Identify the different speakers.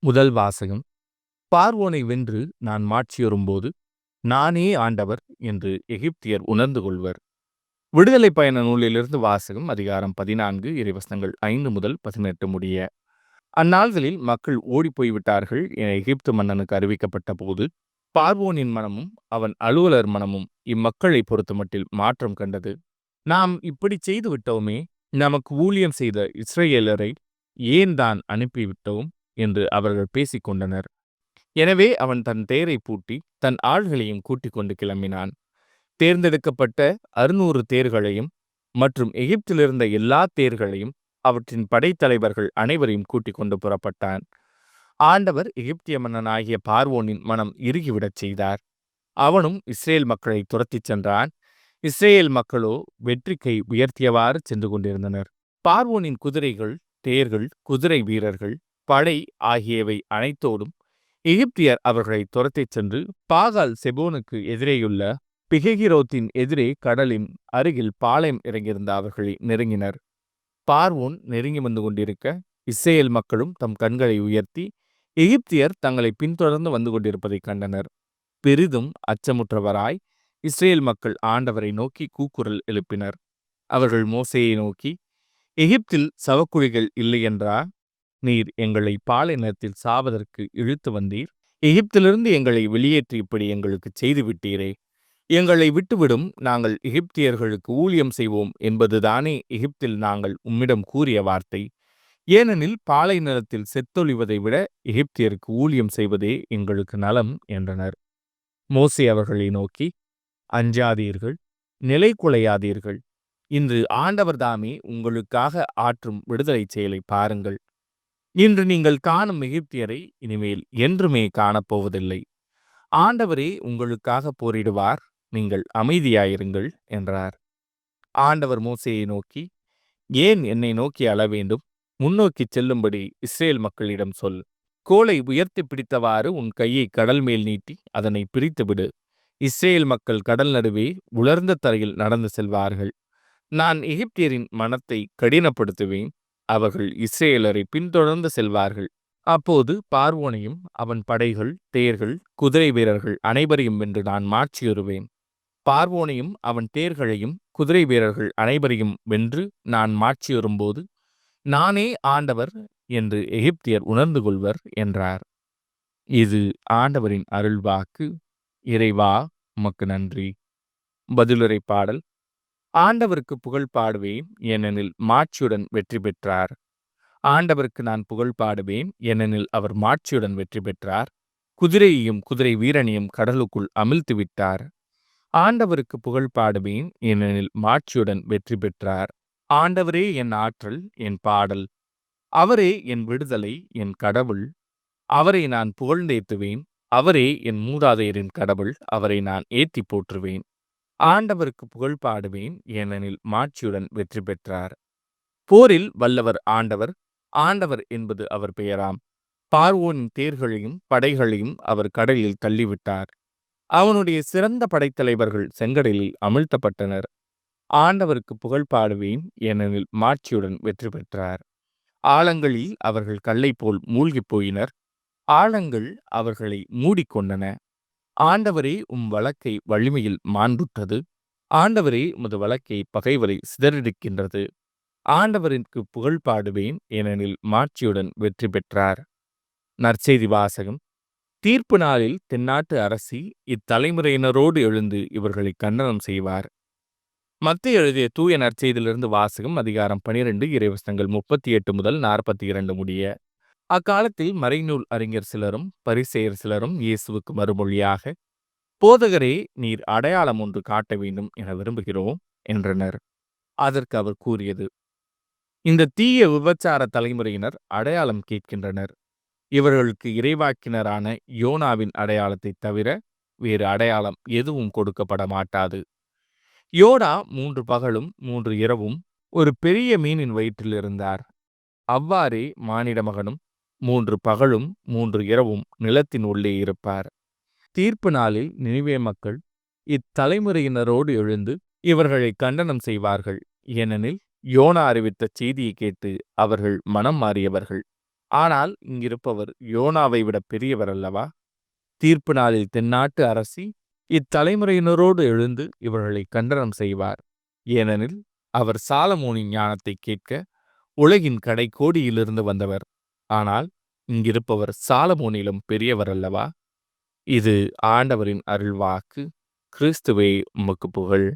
Speaker 1: முதல் வாசகம். பார்வோனை வென்று நான் மாட்சியுறும்போது நானே ஆண்டவர் என்று எகிப்தியர் உணர்ந்து கொள்வர். விடுதலை பயண நூலிலிருந்து வாசகம். அதிகாரம் 14, இறைவசனங்கள் 5 முதல் 18 முடிய. அந்நாள்களில் மக்கள் ஓடிப்போய்விட்டார்கள் என எகிப்து மன்னனுக்கு அறிவிக்கப்பட்ட போது பார்வோனின் மனமும் அவன் அலுவலர் மனமும் இம்மக்களை பொறுத்தமட்டில் மாற்றம் கண்டது. நாம் இப்படி செய்து விட்டோமே, நமக்கு ஊழியம் செய்த இஸ்ரவேலரை ஏன் தான் அனுப்பிவிட்டோம் என்று அவர்கள் பேசிக்கொண்டனர். எனவே அவன் தன் தேரை பூட்டி தன் ஆள்களையும் கூட்டிக் கொண்டு கிளம்பினான். தேர்ந்தெடுக்கப்பட்ட 600 தேர்களையும் மற்றும் எகிப்திலிருந்த எல்லா தேர்களையும் அவற்றின் படைத்தலைவர்கள் அனைவரையும் கூட்டிக் கொண்டு புறப்பட்டான். ஆண்டவர் எகிப்திய மன்னனாகிய பார்வோனின் மனம் இறுகிவிடச் செய்தார். அவனும் இஸ்ரேல் மக்களை துரத்திச் சென்றான். இஸ்ரேல் மக்களோ வெற்றிக்கை உயர்த்தியவாறு சென்று கொண்டிருந்தனர். பார்வோனின் குதிரைகள், தேர்கள், குதிரை வீரர்கள், படை ஆகியவை அனைத்தோடும் எகிப்தியர் அவர்களை துரத்திச் சென்று பாகால் செபோனுக்கு எதிரேயுள்ள பிகெகிரோத்தின் எதிரே கடலின் அருகில் பாளையம் இறங்கியிருந்த அவர்களை நெருங்கினர். பார்வோன் நெருங்கி வந்து கொண்டிருக்க இஸ்ரேல் மக்களும் தம் கண்களை உயர்த்தி எகிப்தியர் தங்களை பின்தொடர்ந்து வந்து கொண்டிருப்பதை கண்டனர். பெரிதும் அச்சமுற்றவராய் இஸ்ரேல் மக்கள் ஆண்டவரை நோக்கி கூக்குரல் எழுப்பினர். அவர்கள் மோசேயை நோக்கி, எகிப்தில் சவக்குழிகள் இல்லையென்றா நீர் எங்களை பாலைநிலத்தில் சாவதற்கு இழுத்து வந்தீர்? எகிப்திலிருந்து எங்களை வெளியேற்றி இப்படி எங்களுக்கு செய்துவிட்டீரே. எங்களை விட்டுவிடும், நாங்கள் எகிப்தியர்களுக்கு ஊழியம் செய்வோம் என்பதுதானே எகிப்தில் நாங்கள் உம்மிடம் கூறிய வார்த்தை. ஏனெனில் பாலை நிலத்தில் செத்தொழிவதை விட எகிப்தியருக்கு ஊழியம் செய்வதே எங்களுக்கு நலம் என்றனர். மோசே அவர்களை நோக்கி, அஞ்சாதீர்கள், நிலை குலையாதீர்கள். இன்று ஆண்டவர் தாமே உங்களுக்காக ஆற்றும் விடுதலை செயலை பாருங்கள். இன்று நீங்கள் காணும் எகிப்தியரை இனிமேல் என்றுமே காணப்போவதில்லை. ஆண்டவரே உங்களுக்காக போரிடுவார், நீங்கள் அமைதியாயிருங்கள் என்றார். ஆண்டவர் மோசேயை நோக்கி, ஏன் என்னை நோக்கி அழ வேண்டும்? முன்னோக்கி செல்லும்படி இஸ்ரேல் மக்களிடம் சொல். கோலை உயர்த்தி பிடித்தவாறு உன் கையை கடல் மேல் நீட்டி அதனை பிரித்துவிடு. இஸ்ரேல் மக்கள் கடல் நடுவே உலர்ந்த தரையில் நடந்து செல்வார்கள். நான் எகிப்தியரின் மனத்தை கடினப்படுத்துவேன், அவர்கள் இஸ்ரேலரை பின்தொடர்ந்து செல்வார்கள். அப்போது பார்வோனையும் அவன் படைகள், தேர்கள், குதிரை வீரர்கள் அனைவரையும் வென்று நான் மாட்சியுறுவேன். பார்வோனையும் அவன் தேர்களையும் குதிரை வீரர்கள் அனைவரையும் வென்று நான் மாட்சியுறும்போது நானே ஆண்டவர் என்று எகிப்தியர் உணர்ந்து கொள்வர் என்றார். இது ஆண்டவரின் அருள்வாக்கு. இறைவா, உமக்கு நன்றி. பதிலுரை பாடல். ஆண்டவருக்கு புகழ் பாடுவேன், ஏனெனில் மாட்சியுடன் வெற்றி பெற்றார். ஆண்டவருக்கு நான் புகழ் பாடுவேன், ஏனெனில் அவர் மாட்சியுடன் வெற்றி பெற்றார். குதிரையையும் குதிரை வீரனையும் கடலுக்குள் அமிழ்த்து விட்டார். ஆண்டவருக்கு புகழ் பாடுவேன், ஏனெனில் மாட்சியுடன் வெற்றி பெற்றார். ஆண்டவரே என் ஆற்றல், என் பாடல். அவரே என் விடுதலை, என் கடவுள். அவரை நான் புகழ்ந்தேத்துவேன். அவரே என் மூதாதையரின் கடவுள், அவரை நான் ஏத்தி போற்றுவேன். ஆண்டவருக்கு புகழ் பாடுவேன், ஏனெனில் மாட்சியுடன் வெற்றி பெற்றார். போரில் வல்லவர் ஆண்டவர், ஆண்டவர் என்பது அவர் பெயராம். பார்வோனின் தேர்களையும் படைகளையும் அவர் கடலில் தள்ளிவிட்டார். அவனுடைய சிறந்த படைத்தலைவர்கள் செங்கடலில் அமிழ்த்தப்பட்டனர். ஆண்டவருக்கு புகழ் பாடுவேன், ஏனெனில் மாட்சியுடன் வெற்றி பெற்றார். ஆழங்களில் அவர்கள் கல்லை போல் மூழ்கி போயினர். ஆழங்கள் அவர்களை மூடிக்கொண்டன. ஆண்டவரே உம் வழக்கை வலிமையில் மாண்புற்றது. ஆண்டவரே உமது வழக்கை பகைவரை சிதறடிக்கின்றது. ஆண்டவருக்கு புகழ் பாடுவேன், ஏனெனில் மாட்சியுடன் வெற்றி பெற்றார். நற்செய்தி வாசகம். தீர்ப்பு நாளில் தென்னாட்டு அரசி இத்தலைமுறையினரோடு எழுந்து இவர்களை கண்டனம் செய்வார். மத்தேயு எழுதிய தூய நற்செய்தியிலிருந்து வாசகம். அதிகாரம் 12, இறைவசனங்கள் 38 முதல் 42 முடிய. அக்காலத்தில் மறைநூல் அறிஞர் சிலரும் பரிசேயர் சிலரும் இயேசுவுக்கு மறுமொழியாக, போதகரே, நீர் அடையாளம் ஒன்று காட்ட வேண்டும் என விரும்புகிறோம் என்றனர். அதற்கு அவர் கூறியது, இந்த தீய விபச்சார தலைமுறையினர் அடையாளம் கேட்கின்றனர். இவர்களுக்கு இறைவாக்கினரான யோனாவின் அடையாளத்தை தவிர வேறு அடையாளம் எதுவும் கொடுக்கப்பட மாட்டாது. யோனா 3 பகலும் 3 இரவும் ஒரு பெரிய மீனின் வயிற்றில் இருந்தார். அவ்வாறே மானிட மகனும் 3 பகலும் 3 இரவும் நிலத்தின் உள்ளே இருப்பார். தீர்ப்பு நாளில் நினிவே மக்கள் இத்தலைமுறையினரோடு எழுந்து இவர்களை கண்டனம் செய்வார்கள். ஏனெனில் யோனா அறிவித்த செய்தியை கேட்டு அவர்கள் மனம் மாறியவர்கள். ஆனால் இங்கிருப்பவர் யோனாவை விட பெரியவர் அல்லவா? தீர்ப்பு நாளில் தென்னாட்டு அரசி இத்தலைமுறையினரோடு எழுந்து இவர்களை கண்டனம் செய்வார். ஏனெனில் அவர் சாலமோனின் ஞானத்தை கேட்க உலகின் கடைக்கோடியிலிருந்து வந்தவர். ஆனால் இங்கிருப்பவர் சாலமோனிலும் பெரியவர் அல்லவா? இது ஆண்டவரின் அருள்வாக்கு. கிறிஸ்துவே உமக்கு புகழ்.